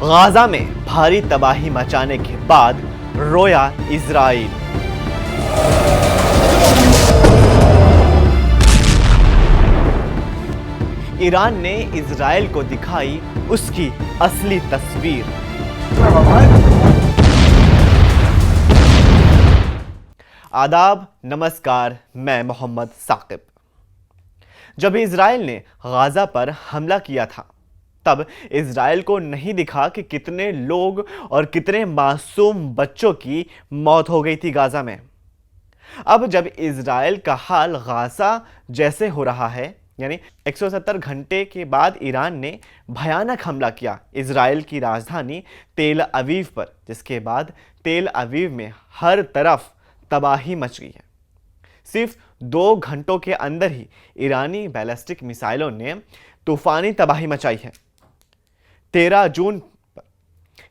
Gaza में भारी तबाही मचाने के बाद रोया इजराइल। ईरान ने इजराइल को दिखाई उसकी असली तस्वीर। आदाब, नमस्कार, मैं मोहम्मद साकिब। जब इजराइल ने गाजा पर हमला किया था तब इजराइल को नहीं दिखा कि कितने लोग और कितने मासूम बच्चों की मौत हो गई थी गाजा में। अब जब इजराइल का हाल गाजा जैसे हो रहा है, यानी 170 घंटे के बाद ईरान ने भयानक हमला किया इजराइल की राजधानी तेल अवीव पर, जिसके बाद तेल अवीव में हर तरफ तबाही मच गई है। सिर्फ 2 घंटों के अंदर ही ईरानी बैलिस्टिक मिसाइलों ने तूफानी तबाही मचाई है। 13 जून पर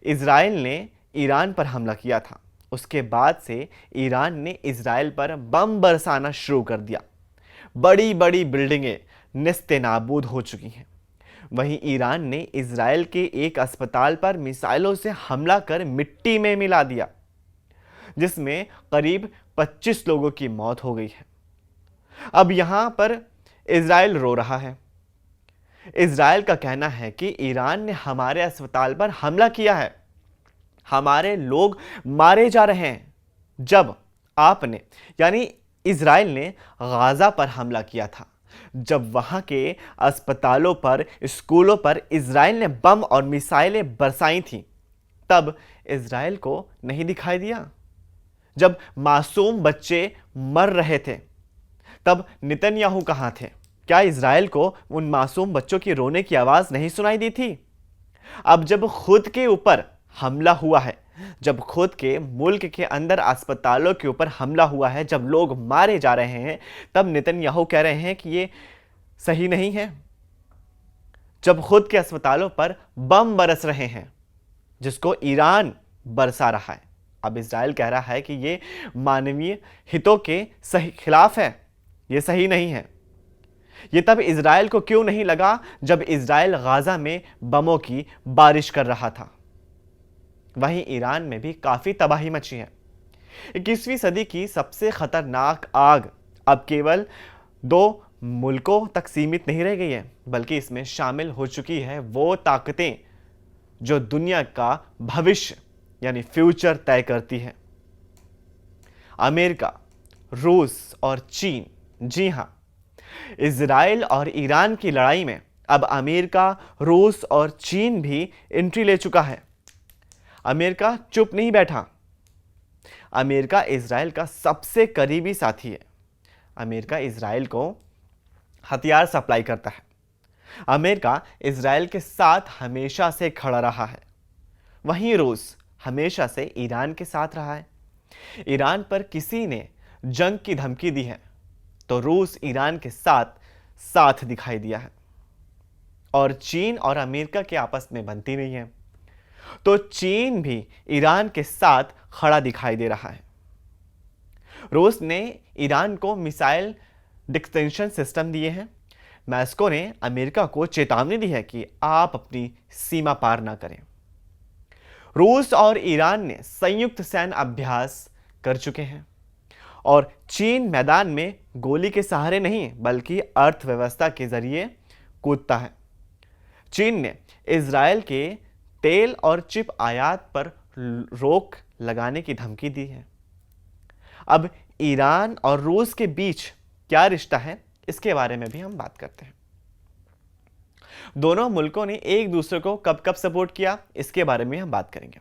इजराइल ने ईरान पर हमला किया था। उसके बाद से ईरान ने इजराइल पर बम बरसाना शुरू कर दिया। बड़ी बड़ी बिल्डिंगें नेस्ते नाबूद हो चुकी हैं। वहीं ईरान ने इजराइल के एक अस्पताल पर मिसाइलों से हमला कर मिट्टी में मिला दिया, जिसमें करीब 25 लोगों की मौत हो गई है। अब यहां पर इजराइल रो रहा है। इजराइल का कहना है कि ईरान ने हमारे अस्पताल पर हमला किया है, हमारे लोग मारे जा रहे हैं। जब आपने यानी इजराइल ने गाजा पर हमला किया था, जब वहां के अस्पतालों पर, स्कूलों पर इजराइल ने बम और मिसाइलें बरसाई थी, तब इजराइल को नहीं दिखाई दिया। जब मासूम बच्चे मर रहे थे तब नेतन्याहू कहां थे? क्या इजराइल को उन मासूम बच्चों की रोने की आवाज नहीं सुनाई दी थी? अब जब खुद के ऊपर हमला हुआ है, जब खुद के मुल्क के अंदर अस्पतालों के ऊपर हमला हुआ है, जब लोग मारे जा रहे हैं, तब नेतन्याहू कह रहे हैं कि ये सही नहीं है। जब खुद के अस्पतालों पर बम बरस रहे हैं जिसको ईरान बरसा रहा है, अब इजराइल कह रहा है कि ये मानवीय हितों के सही खिलाफ है, ये सही नहीं है। ये तब इजराइल को क्यों नहीं लगा जब इजराइल गाजा में बमों की बारिश कर रहा था। वहीं ईरान में भी काफी तबाही मची है। 21वीं सदी की सबसे खतरनाक आग अब केवल 2 मुल्कों तक सीमित नहीं रह गई है, बल्कि इसमें शामिल हो चुकी है वो ताकतें जो दुनिया का भविष्य यानी फ्यूचर तय करती है। अमेरिका, रूस और चीन। जी हां, इजराइल और ईरान की लड़ाई में अब अमेरिका, रूस और चीन भी एंट्री ले चुका है। अमेरिका चुप नहीं बैठा। अमेरिका इजराइल का सबसे करीबी साथी है। अमेरिका इजराइल को हथियार सप्लाई करता है। अमेरिका इजराइल के साथ हमेशा से खड़ा रहा है। वहीं रूस हमेशा से ईरान के साथ रहा है। ईरान पर किसी ने जंग की धमकी दी है तो रूस ईरान के साथ साथ दिखाई दिया है। और चीन और अमेरिका के आपस में बनती नहीं है, तो चीन भी ईरान के साथ खड़ा दिखाई दे रहा है। रूस ने ईरान को मिसाइल डिस्टेंशन सिस्टम दिए हैं। मॉस्को ने अमेरिका को चेतावनी दी है कि आप अपनी सीमा पार ना करें। रूस और ईरान ने संयुक्त सैन्य अभ्यास कर चुके हैं और चीन मैदान में गोली के सहारे नहीं बल्कि अर्थव्यवस्था के जरिए कूदता है। चीन ने इजराइल के तेल और चिप आयात पर रोक लगाने की धमकी दी है। अब ईरान और रूस के बीच क्या रिश्ता है, इसके बारे में भी हम बात करते हैं। दोनों मुल्कों ने एक दूसरे को कब कब सपोर्ट किया, इसके बारे में हम बात करेंगे।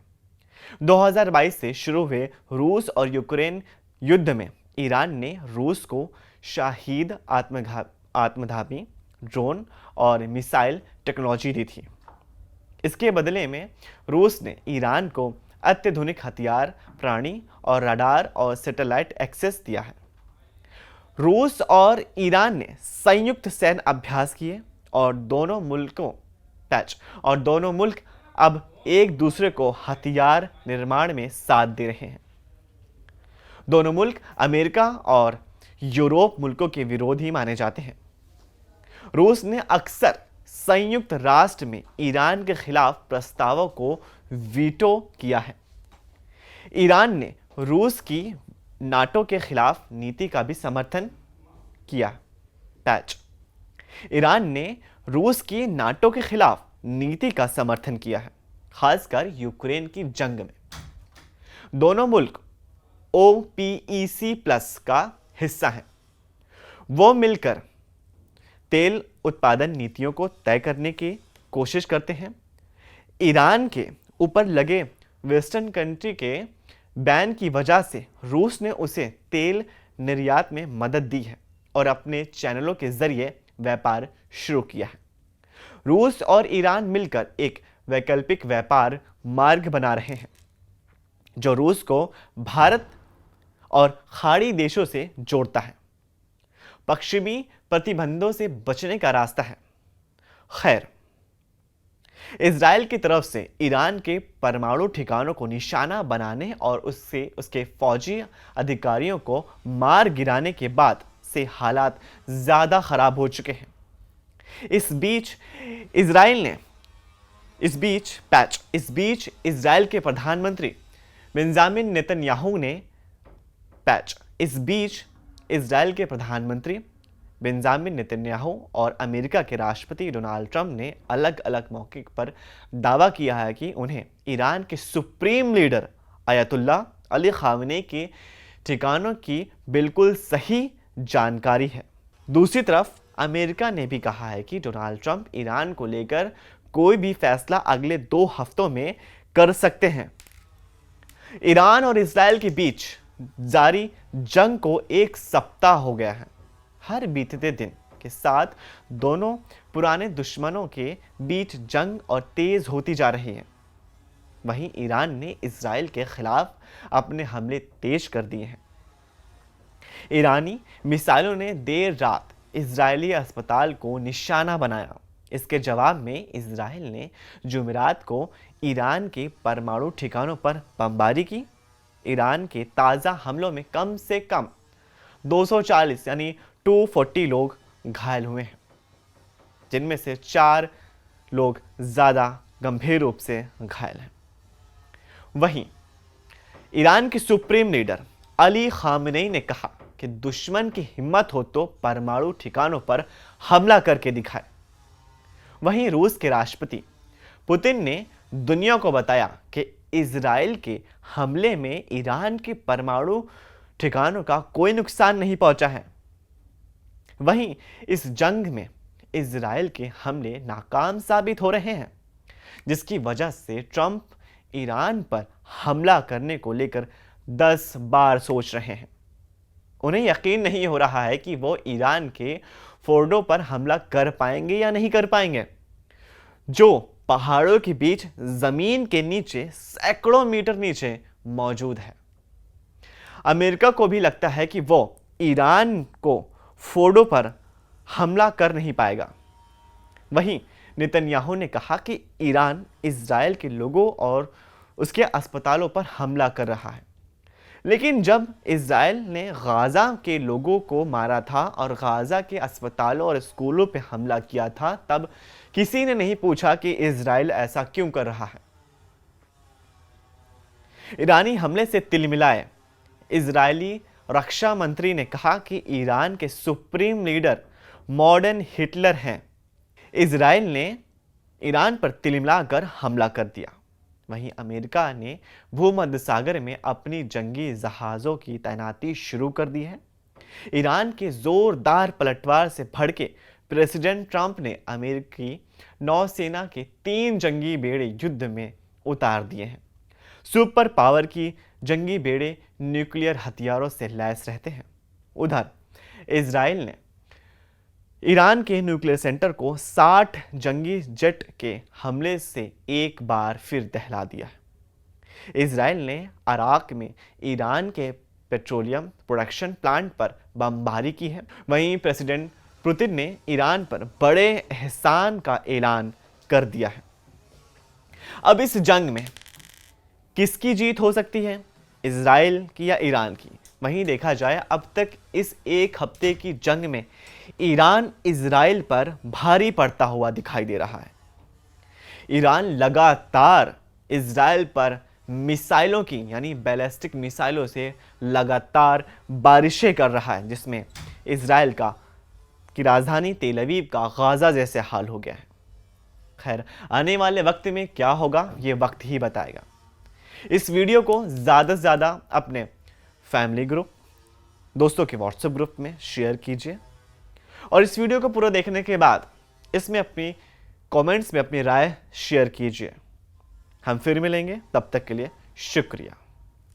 2022 से शुरू हुए रूस और यूक्रेन युद्ध में ईरान ने रूस को शाहीद आत्मघाती ड्रोन और मिसाइल टेक्नोलॉजी दी थी। इसके बदले में रूस ने ईरान को अत्याधुनिक हथियार, प्राणी और रडार और सैटेलाइट एक्सेस दिया है। रूस और ईरान ने संयुक्त सैन्य अभ्यास किए और दोनों मुल्क अब एक दूसरे को हथियार निर्माण में साथ दे रहे हैं। दोनों मुल्क अमेरिका और यूरोप मुल्कों के विरोधी माने जाते हैं। रूस ने अक्सर संयुक्त राष्ट्र में ईरान के खिलाफ प्रस्तावों को वीटो किया है। ईरान ने रूस की नाटो के खिलाफ नीति का भी समर्थन किया। पैच। ईरान ने रूस की नाटो के खिलाफ नीति का समर्थन किया है, खासकर यूक्रेन की जंग में। दोनों मुल्क OPEC प्लस का हिस्सा हैं। वो मिलकर तेल उत्पादन नीतियों को तय करने की कोशिश करते हैं। ईरान के ऊपर लगे वेस्टर्न कंट्री के बैन की वजह से रूस ने उसे तेल निर्यात में मदद दी है और अपने चैनलों के जरिए व्यापार शुरू किया है। रूस और ईरान मिलकर एक वैकल्पिक व्यापार मार्ग बना रहे हैं जो रूस को भारत और खाड़ी देशों से जोड़ता है। पश्चिमी प्रतिबंधों से बचने का रास्ता है। खैर, इजराइल की तरफ से ईरान के परमाणु ठिकानों को निशाना बनाने और उसके फौजी अधिकारियों को मार गिराने के बाद से हालात ज्यादा खराब हो चुके हैं। इस बीच इजराइल के प्रधानमंत्री बेंजामिन नेतन्याहू ने और अमेरिका के राष्ट्रपति डोनाल्ड ट्रंप ने अलग अलग मौके पर दावा किया है कि उन्हें ईरान के सुप्रीम लीडर अयतुल्ला अली खामेनी के ठिकानों की बिल्कुल सही जानकारी है। दूसरी तरफ अमेरिका ने भी कहा है कि डोनाल्ड ट्रंप ईरान को लेकर कोई भी फैसला अगले 2 हफ्तों में कर सकते हैं। ईरान और इजराइल के बीच जारी जंग को 1 सप्ताह हो गया है। हर बीतते दिन के साथ दोनों पुराने दुश्मनों के बीच जंग और तेज होती जा रही है। वहीं ईरान ने इजराइल के खिलाफ अपने हमले तेज कर दिए हैं। ईरानी मिसाइलों ने देर रात इजरायली अस्पताल को निशाना बनाया। इसके जवाब में इजराइल ने जुमेरात को ईरान के परमाणु ठिकानों पर बमबारी की। ईरान के ताज़ा हमलों में कम से कम 240 यानी 240 लोग घायल हुए हैं, जिनमें से 4 लोग ज़्यादा गंभीर रूप से घायल हैं। वहीं ईरान के सुप्रीम लीडर अली खामेनी ने कहा कि दुश्मन की हिम्मत हो तो परमाणु ठिकानों पर हमला करके दिखाए। वहीं रूस के राष्ट्रपति पुतिन ने दुनिया को बताया कि इजराइल के हमले में ईरान के परमाणु ठिकानों का कोई नुकसान नहीं पहुंचा है। वहीं इस जंग में इजराइल के हमले नाकाम साबित हो रहे हैं, जिसकी वजह से ट्रंप ईरान पर हमला करने को लेकर 10 बार सोच रहे हैं। उन्हें यकीन नहीं हो रहा है कि वो ईरान के फोर्डो पर हमला कर पाएंगे या नहीं कर पाएंगे, जो पहाड़ों के बीच जमीन के नीचे सैकड़ों मीटर नीचे मौजूद है। अमेरिका को भी लगता है कि वो ईरान को फोर्डो पर हमला कर नहीं पाएगा। वहीं नेतन्याहू ने कहा कि ईरान इजराइल के लोगों और उसके अस्पतालों पर हमला कर रहा है, लेकिन जब इजराइल ने गाज़ा के लोगों को मारा था और गाज़ा के अस्पतालों और स्कूलों पर हमला किया था, तब किसी ने नहीं पूछा कि इजराइल ऐसा क्यों कर रहा है। ईरानी हमले से तिलमिलाए इजरायली रक्षा मंत्री ने कहा कि ईरान के सुप्रीम लीडर मॉडर्न हिटलर हैं। इजराइल ने ईरान पर तिलमिलाकर हमला कर दिया। वहीं अमेरिका ने भूमध्य सागर में अपनी जंगी जहाज़ों की तैनाती शुरू कर दी है। ईरान के जोरदार पलटवार से भड़के प्रेसिडेंट ट्रंप ने अमेरिकी नौसेना के 3 जंगी बेड़े युद्ध में उतार दिए हैं। सुपर पावर की जंगी बेड़े न्यूक्लियर हथियारों से लैस रहते हैं। उधर इजराइल ने ईरान के न्यूक्लियर सेंटर को 60 जंगी जेट के हमले से एक बार फिर दहला दिया है। इजराइल ने इराक में ईरान के पेट्रोलियम प्रोडक्शन प्लांट पर बमबारी की है। वहीं प्रेसिडेंट पुतिन ने ईरान पर बड़े एहसान का ऐलान कर दिया है। अब इस जंग में किसकी जीत हो सकती है, इजराइल की या ईरान की? वहीं देखा जाए अब तक इस एक हफ्ते की जंग में ईरान इजराइल पर भारी पड़ता हुआ दिखाई दे रहा है। ईरान लगातार इजराइल पर मिसाइलों की यानी बैलिस्टिक मिसाइलों से लगातार बारिशें कर रहा है, जिसमें इजराइल की राजधानी तेल अवीव का गाजा जैसे हाल हो गया है। खैर, आने वाले वक्त में क्या होगा ये वक्त ही बताएगा। इस वीडियो को ज़्यादा से ज़्यादा अपने फैमिली ग्रुप, दोस्तों के व्हाट्सएप ग्रुप में शेयर कीजिए और इस वीडियो को पूरा देखने के बाद इसमें अपनी कमेंट्स में अपनी राय शेयर कीजिए। हम फिर मिलेंगे, तब तक के लिए शुक्रिया।